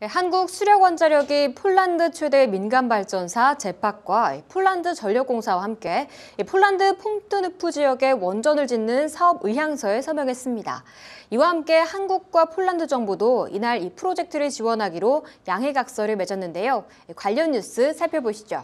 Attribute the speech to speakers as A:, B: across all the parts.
A: 한국수력원자력이 폴란드 최대 민간발전사 제팍과 폴란드 전력공사와 함께 폴란드 퐁트누프 지역에 원전을 짓는 사업 의향서에 서명했습니다. 이와 함께 한국과 폴란드 정부도 이날 이 프로젝트를 지원하기로 양해각서를 맺었는데요. 관련 뉴스 살펴보시죠.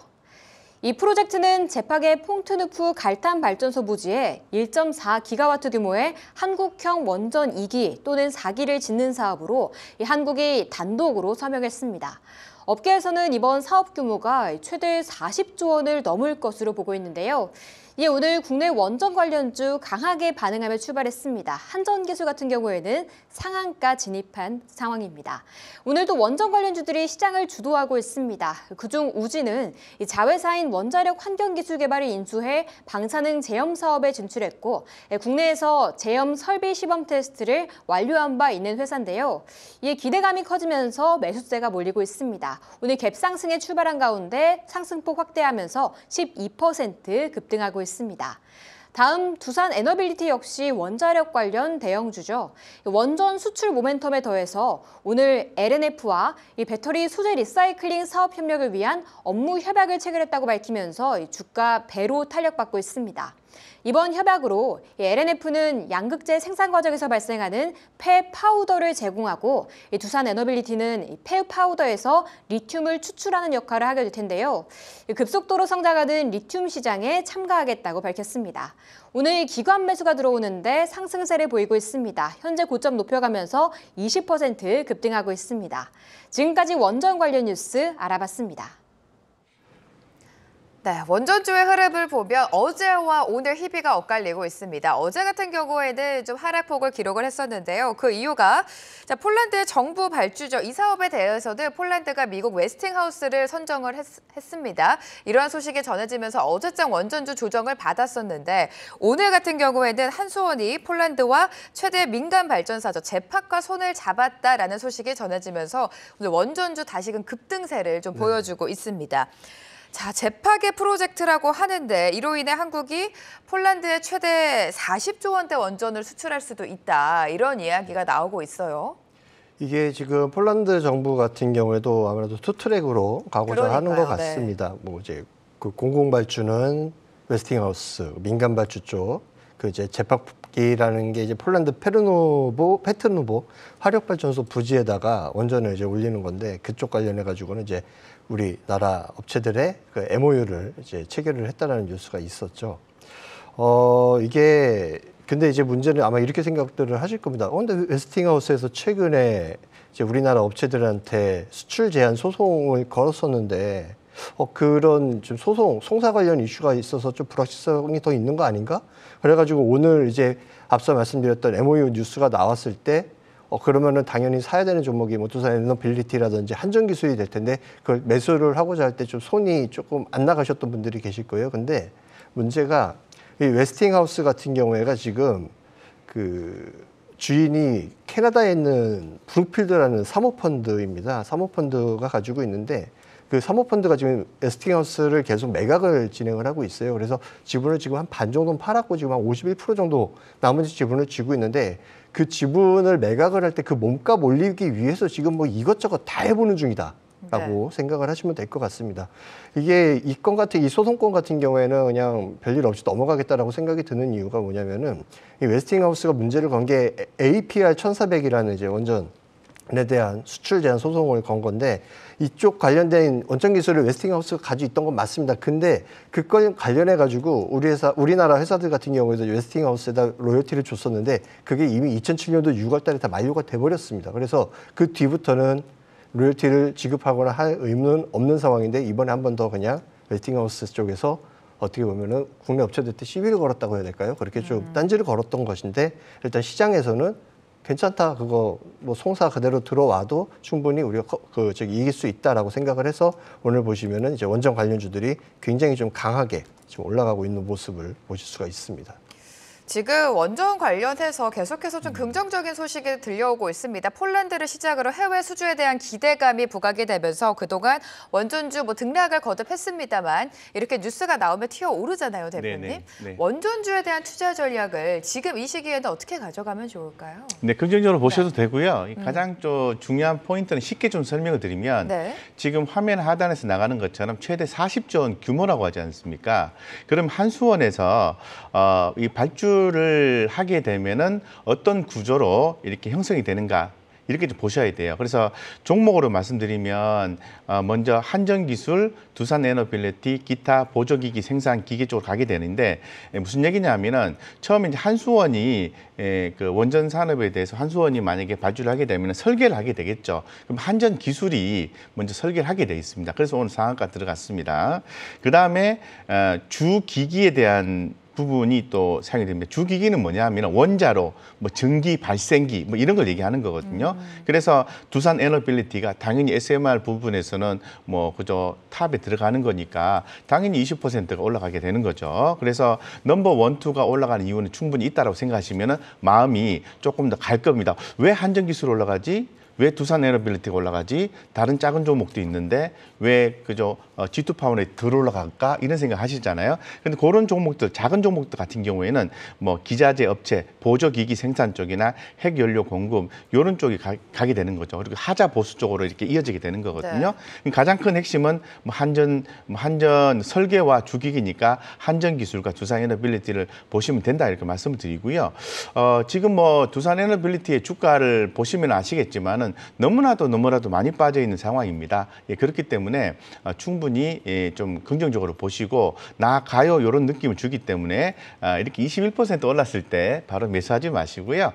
A: 이 프로젝트는 제팍의 퐁트누프 갈탄 발전소 부지에 1.4기가와트 규모의 한국형 원전 2기 또는 4기를 짓는 사업으로 한국이 단독으로 서명했습니다. 업계에서는 이번 사업 규모가 최대 40조 원을 넘을 것으로 보고 있는데요. 이에 오늘 국내 원전 관련주 강하게 반응하며 출발했습니다. 한전기술 같은 경우에는 상한가 진입한 상황입니다. 오늘도 원전 관련주들이 시장을 주도하고 있습니다. 그중 우진은 자회사인 원자력 환경기술개발이 인수해 방사능 제염 사업에 진출했고 국내에서 제염 설비 시범 테스트를 완료한 바 있는 회사인데요. 이에 기대감이 커지면서 매수세가 몰리고 있습니다. 오늘 갭상승에 출발한 가운데 상승폭 확대하면서 12% 급등하고 있습니다. 다음 두산 에너빌리티 역시 원자력 관련 대형주죠. 원전 수출 모멘텀에 더해서 오늘 LNF와 이 배터리 소재 리사이클링 사업 협력을 위한 업무 협약을 체결했다고 밝히면서 주가 배로 탄력받고 있습니다. 이번 협약으로 LNF는 양극재 생산 과정에서 발생하는 폐 파우더를 제공하고 두산 에너빌리티는 폐 파우더에서 리튬을 추출하는 역할을 하게 될 텐데요. 급속도로 성장하는 리튬 시장에 참가하겠다고 밝혔습니다. 오늘 기관 매수가 들어오는데 상승세를 보이고 있습니다. 현재 고점 높여가면서 20% 급등하고 있습니다. 지금까지 원전 관련 뉴스 알아봤습니다.
B: 네, 원전주의 흐름을 보면 어제와 오늘 희비가 엇갈리고 있습니다. 어제 같은 경우에는 좀 하락폭을 기록을 했었는데요. 그 이유가 폴란드의 정부 발주죠. 이 사업에 대해서는 폴란드가 미국 웨스팅하우스를 선정을 했습니다. 이러한 소식이 전해지면서 어제장 원전주 조정을 받았었는데 오늘 같은 경우에는 한수원이 폴란드와 최대 민간 발전사죠. 제팍과 손을 잡았다라는 소식이 전해지면서 오늘 원전주 다시금 급등세를 좀 보여주고 있습니다. 자, 제팍의 프로젝트라고 하는데 이로 인해 한국이 폴란드에 최대 40조 원대 원전을 수출할 수도 있다. 이런 이야기가 나오고 있어요.
C: 이게 지금 폴란드 정부 같은 경우에도 아무래도 투트랙으로 가고자 하는 것 같습니다. 네. 뭐 이제 그 공공 발주는 웨스팅하우스, 민간 발주 쪽, 그 이제 제팍기라는 게 이제 폴란드 페트누보 화력 발전소 부지에다가 원전을 이제 올리는 건데 그쪽 관련해 가지고는 이제 우리나라 업체들의 그 MOU를 이제 체결을 했다라는 뉴스가 있었죠. 이게 근데 이제 문제는 아마 이렇게 생각들을 하실 겁니다. 근데 웨스팅하우스에서 최근에 이제 우리나라 업체들한테 수출 제한 소송을 걸었었는데 그런 좀 송사 관련 이슈가 있어서 좀 불확실성이 더 있는 거 아닌가? 그래가지고 오늘 이제 앞서 말씀드렸던 MOU 뉴스가 나왔을 때 그러면은 당연히 사야 되는 종목이 뭐 두산 에너빌리티라든지 한전기술이 될 텐데 그걸 매수를 하고자 할 때 좀 손이 조금 안 나가셨던 분들이 계실 거예요. 근데 문제가 이 웨스팅하우스 같은 경우에가 지금 그 주인이 캐나다에 있는 브룩필드라는 사모펀드입니다. 사모펀드가 가지고 있는데 그 사모펀드가 지금 웨스팅하우스를 계속 매각을 진행을 하고 있어요. 그래서 지분을 지금 한 반 정도는 팔았고 지금 한 51% 정도 나머지 지분을 쥐고 있는데 그 지분을 매각을 할 때 그 몸값 올리기 위해서 지금 뭐 이것저것 다 해보는 중이다라고 생각을 하시면 될 것 같습니다. 이게 이 소송권 같은 경우에는 그냥 별일 없이 넘어가겠다라고 생각이 드는 이유가 뭐냐면은 이 웨스팅하우스가 문제를 건 게 APR 1400이라는 이제 원전에 대한 수출 제한 소송을 건 건데 이쪽 관련된 원전 기술을 웨스팅하우스가 가지고 있던 건 맞습니다. 근데 그걸 관련해 가지고 우리나라 회사들 같은 경우에도 웨스팅하우스에다 로열티를 줬었는데 그게 이미 2007년도 6월 달에 다 만료가 돼 버렸습니다. 그래서 그 뒤부터는 로열티를 지급하거나 할 의무는 없는 상황인데 이번에 한 번 더 그냥 웨스팅하우스 쪽에서 어떻게 보면은 국내 업체들한테 시비를 걸었다고 해야 될까요? 그렇게 좀 딴지를 걸었던 것인데 일단 시장에서는 괜찮다. 그거 뭐 송사 그대로 들어와도 충분히 우리가 이길 수 있다라고 생각을 해서 오늘 보시면은 이제 원전 관련주들이 굉장히 좀 강하게 지금 올라가고 있는 모습을 보실 수가 있습니다.
B: 지금 원전 관련해서 계속해서 좀 긍정적인 소식이 들려오고 있습니다. 폴란드를 시작으로 해외 수주에 대한 기대감이 부각이 되면서 그동안 원전주 등락을 거듭했습니다만 이렇게 뉴스가 나오면 튀어오르잖아요, 대표님.
D: 네.
B: 원전주에 대한 투자 전략을 지금 이 시기에는 어떻게 가져가면 좋을까요?
D: 네, 긍정적으로 보셔도 되고요. 가장 좀 중요한 포인트는 쉽게 좀 설명을 드리면
B: 네.
D: 지금 화면 하단에서 나가는 것처럼 최대 40조 원 규모라고 하지 않습니까? 그럼 한수원에서 이 발주를 하게 되면은 어떤 구조로 이렇게 형성이 되는가? 이렇게 좀 보셔야 돼요. 그래서 종목으로 말씀드리면 먼저 한전기술, 두산에너빌리티, 기타 보조기기 생산 기계 쪽으로 가게 되는데 무슨 얘기냐면은 처음에 이제 한수원이 그 원전 산업에 대해서 한수원이 만약에 발주를 하게 되면 설계를 하게 되겠죠. 그럼 한전기술이 먼저 설계를 하게 돼 있습니다. 그래서 오늘 상한가 들어갔습니다. 그 다음에 주기기에 대한 부분이 또 사용이 됩니다. 주기기는 뭐냐 하면 원자로 전기 발생기 이런 걸 얘기하는 거거든요. 그래서 두산 에너빌리티가 당연히 SMR 부분에서는 그저 탑에 들어가는 거니까 당연히 20%가 올라가게 되는 거죠. 그래서 넘버 원, 투가 올라가는 이유는 충분히 있다라고 생각하시면 마음이 조금 더 갈 겁니다. 왜 한전기술 올라가지? 왜 두산에너빌리티가 올라가지? 다른 작은 종목도 있는데 왜 그저 G2파운에 덜 올라갈까? 이런 생각 하시잖아요. 근데 그런 종목들, 작은 종목들 같은 경우에는 기자재 업체, 보조기기 생산 쪽이나 핵연료 공급 이런 쪽이 가게 되는 거죠. 그리고 하자 보수 쪽으로 이렇게 이어지게 되는 거거든요.
B: 네.
D: 가장 큰 핵심은 한전 설계와 주기기니까 한전기술과 두산에너빌리티를 보시면 된다 이렇게 말씀을 드리고요. 지금 두산에너빌리티의 주가를 보시면 아시겠지만은 너무나도 많이 빠져 있는 상황입니다. 그렇기 때문에 충분히 좀 긍정적으로 보시고 나가요 이런 느낌을 주기 때문에 이렇게 21% 올랐을 때 바로 매수하지 마시고요.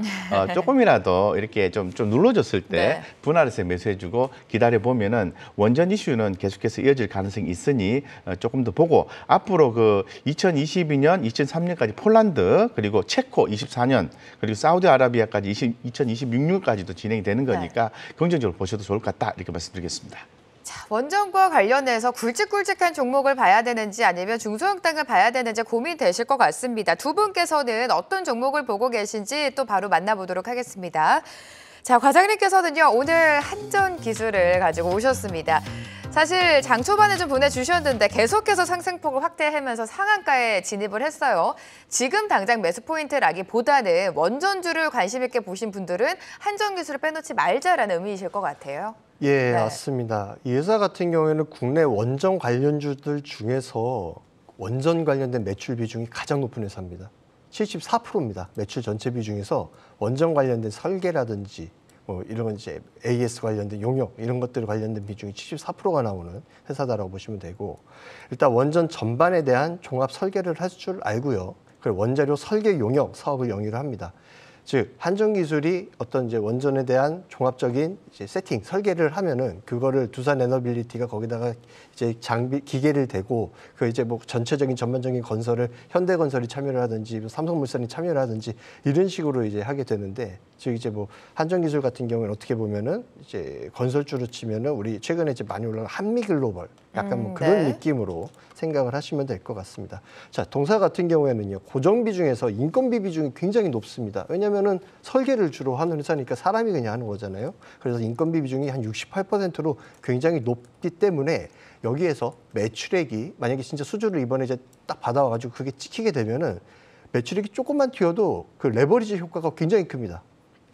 D: 조금이라도 이렇게 좀 눌러줬을 때
B: 네.
D: 분할해서 매수해주고 기다려 보면은 원전 이슈는 계속해서 이어질 가능성이 있으니 조금 더 보고 앞으로 그 2022년, 2003년까지 폴란드 그리고 체코 24년 그리고 사우디아라비아까지 2026년까지도 진행이 되는 거니까 긍정적으로 보셔도 좋을 것 같다 이렇게 말씀드리겠습니다.
B: 자, 원전과 관련해서 굵직굵직한 종목을 봐야 되는지 아니면 중소형당을 봐야 되는지 고민되실 것 같습니다. 두 분께서는 어떤 종목을 보고 계신지 또 바로 만나보도록 하겠습니다. 자, 과장님께서는요, 오늘 한전 기술을 가지고 오셨습니다. 사실 장 초반에 좀 보내주셨는데 계속해서 상승폭을 확대하면서 상한가에 진입을 했어요. 지금 당장 매수 포인트라기보다는 원전주를 관심 있게 보신 분들은 한전기술을 빼놓지 말자라는 의미이실 것 같아요.
C: 예,
B: 네.
C: 맞습니다. 이 회사 같은 경우에는 국내 원전 관련주들 중에서 원전 관련된 매출 비중이 가장 높은 회사입니다. 74%입니다. 매출 전체 비중에서 원전 관련된 설계라든지 이런 건 이제 AS 관련된 용역 이런 것들 관련된 비중이 74%가 나오는 회사다라고 보시면 되고 일단 원전 전반에 대한 종합 설계를 할 줄 알고요. 그리고 원자료 설계 용역 사업을 영위를 합니다. 즉 한전기술이 어떤 이제 원전에 대한 종합적인 이제 세팅 설계를 하면은 그거를 두산에너빌리티가 거기다가 이제 장비 기계를 대고 그 이제 전체적인 전반적인 건설을 현대건설이 참여를 하든지 삼성물산이 참여를 하든지 이런 식으로 이제 하게 되는데 즉 이제 한전기술 같은 경우는 어떻게 보면은 이제 건설주로 치면은 우리 최근에 이제 많이 올라간 한미글로벌 약간 그런
B: 네.
C: 느낌으로 생각을 하시면 될 것 같습니다. 자, 동사 같은 경우에는요. 고정비 중에서 인건비 비중이 굉장히 높습니다. 왜냐면은 설계를 주로 하는 회사니까 사람이 그냥 하는 거잖아요. 그래서 인건비 비중이 한 68%로 굉장히 높기 때문에 여기에서 매출액이 만약에 진짜 수주를 이번에 이제 딱 받아와가지고 그게 찍히게 되면은 매출액이 조금만 튀어도 그 레버리지 효과가 굉장히 큽니다.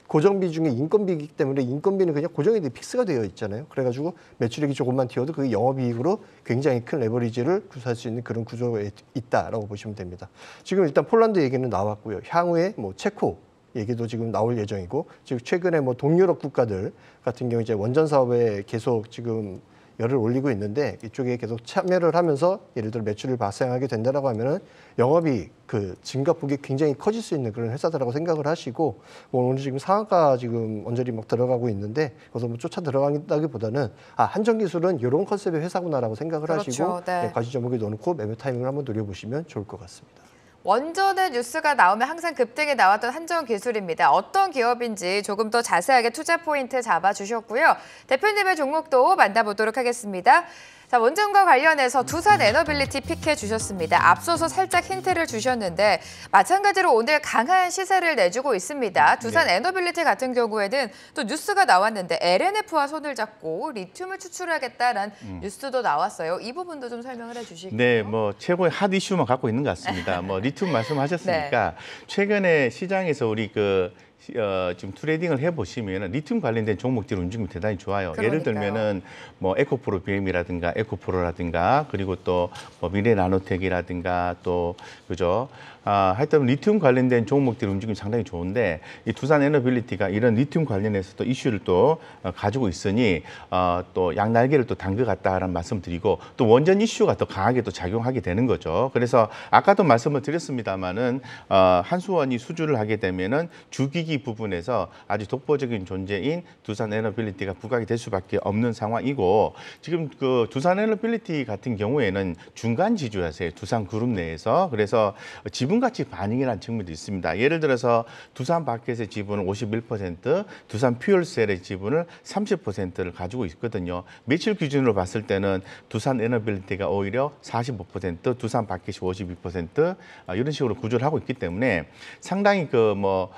C: 고정비 중에 인건비이기 때문에 인건비는 그냥 고정이 픽스가 되어 있잖아요. 그래가지고 매출액이 조금만 튀어도 그게 영업이익으로 굉장히 큰 레버리지를 구사할 수 있는 그런 구조에 있다라고 보시면 됩니다. 지금 일단 폴란드 얘기는 나왔고요. 향후에 체코 얘기도 지금 나올 예정이고, 지금 최근에 동유럽 국가들 같은 경우 이제 원전 사업에 계속 지금 열을 올리고 있는데 이쪽에 계속 참여를 하면서 예를 들어 매출을 발생하게 된다라고 하면은 영업이 그 증가폭이 굉장히 커질 수 있는 그런 회사다라고 생각을 하시고 오늘 지금 상한가 지금 언저리 들어가고 있는데 그래서 쫓아 들어간다기보다는 한전기술은 이런 컨셉의 회사구나라고 생각을
B: 그렇죠.
C: 하시고
B: 네.
C: 과시점목에 넣어놓고 매매 타이밍을 한번 노려보시면 좋을 것 같습니다.
B: 원전의 뉴스가 나오면 항상 급등에 나왔던 한전기술입니다. 어떤 기업인지 조금 더 자세하게 투자 포인트 잡아주셨고요. 대표님의 종목도 만나보도록 하겠습니다. 자, 원전과 관련해서 두산 에너빌리티 픽해 주셨습니다. 앞서서 살짝 힌트를 주셨는데 마찬가지로 오늘 강한 시세를 내주고 있습니다. 두산 에너빌리티 같은 경우에는 또 뉴스가 나왔는데 LNF와 손을 잡고 리튬을 추출하겠다라는 뉴스도 나왔어요. 이 부분도 좀 설명을 해주실까요?
D: 네, 뭐 최고의 핫 이슈만 갖고 있는 것 같습니다. 뭐 리튬 말씀하셨으니까 최근에 시장에서 우리 지금 트레이딩을 해보시면 리튬 관련된 종목들 움직임이 대단히 좋아요.
B: 그러니까요.
D: 예를 들면은 뭐 에코프로 BM이라든가 에코프로라든가 그리고 또 뭐 미래나노텍이라든가 또 그죠. 하여튼 리튬 관련된 종목들 움직임이 상당히 좋은데 이 두산 에너빌리티가 이런 리튬 관련해서 또 이슈를 또 가지고 있으니 또 양날개를 또 단 것 같다라는 말씀드리고 또 원전 이슈가 더 강하게 또 작용하게 되는 거죠. 그래서 아까도 말씀을 드렸습니다마는 한수원이 수주를 하게 되면은 주기기 부분에서 아주 독보적인 존재인 두산 에너빌리티가 부각이 될 수밖에 없는 상황이고 지금 그 두산 에너빌리티 같은 경우에는 중간 지주라서요. 두산 그룹 내에서 그래서 지분가치 반영이라는 측면도 있습니다. 예를 들어서 두산 바켓의 지분을 51%, 두산 퓨얼셀의 지분을 30%를 가지고 있거든요. 매출 기준으로 봤을 때는 두산 에너빌리티가 오히려 45%, 두산 바켓이 52% 이런 식으로 구조를 하고 있기 때문에 상당히 뭐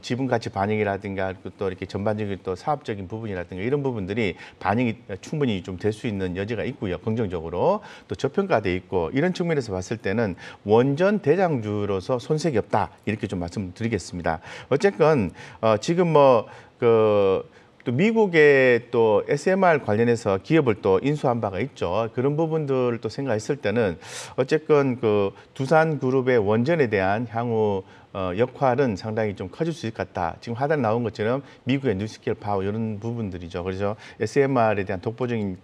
D: 지분 가치 반영이라든가 또 이렇게 전반적인 또 사업적인 부분이라든가 이런 부분들이 반영이 충분히 좀 될 수 있는 여지가 있고요. 긍정적으로 또 저평가돼 있고 이런 측면에서 봤을 때는 원전 대장주로서 손색이 없다 이렇게 좀 말씀드리겠습니다. 어쨌건 지금 또 미국의 또 SMR 관련해서 기업을 또 인수한 바가 있죠. 그런 부분들을 또 생각했을 때는 어쨌건 그 두산 그룹의 원전에 대한 향후 역할은 상당히 좀 커질 수 있을 것 같다. 지금 하단에 나온 것처럼 미국의 뉴스케일 파워 이런 부분들이죠. 그래서 SMR에 대한 독보적인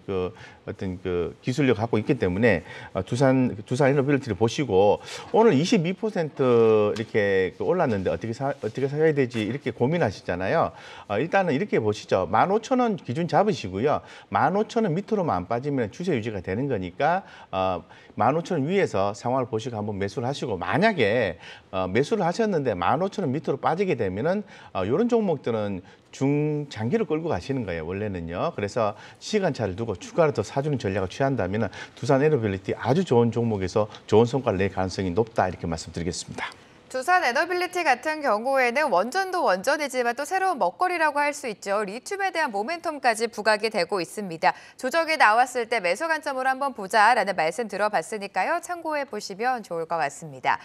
D: 어떤 기술력을 갖고 있기 때문에 두산 에너빌리티를 보시고 오늘 22% 이렇게 올랐는데 어떻게 사야 되지 이렇게 고민하시잖아요. 일단은 이렇게 보시죠. 15,000원 기준 잡으시고요. 15,000원 밑으로만 안 빠지면 추세 유지가 되는 거니까 15,000원 위에서 상황을 보시고 한번 매수를 하시고 만약에 매수를 하셨는데 15,000원 밑으로 빠지게 되면은 이런 종목들은 중장기를 끌고 가시는 거예요. 원래는요. 그래서 시간차를 두고 추가로 더 사주는 전략을 취한다면 두산 에너빌리티 아주 좋은 종목에서 좋은 성과를 낼 가능성이 높다 이렇게 말씀드리겠습니다.
B: 두산 에너빌리티 같은 경우에는 원전도 원전이지만 또 새로운 먹거리라고 할 수 있죠. 리튬에 대한 모멘텀까지 부각이 되고 있습니다. 조정이 나왔을 때 매수 관점으로 한번 보자라는 말씀 들어봤으니까요. 참고해 보시면 좋을 것 같습니다.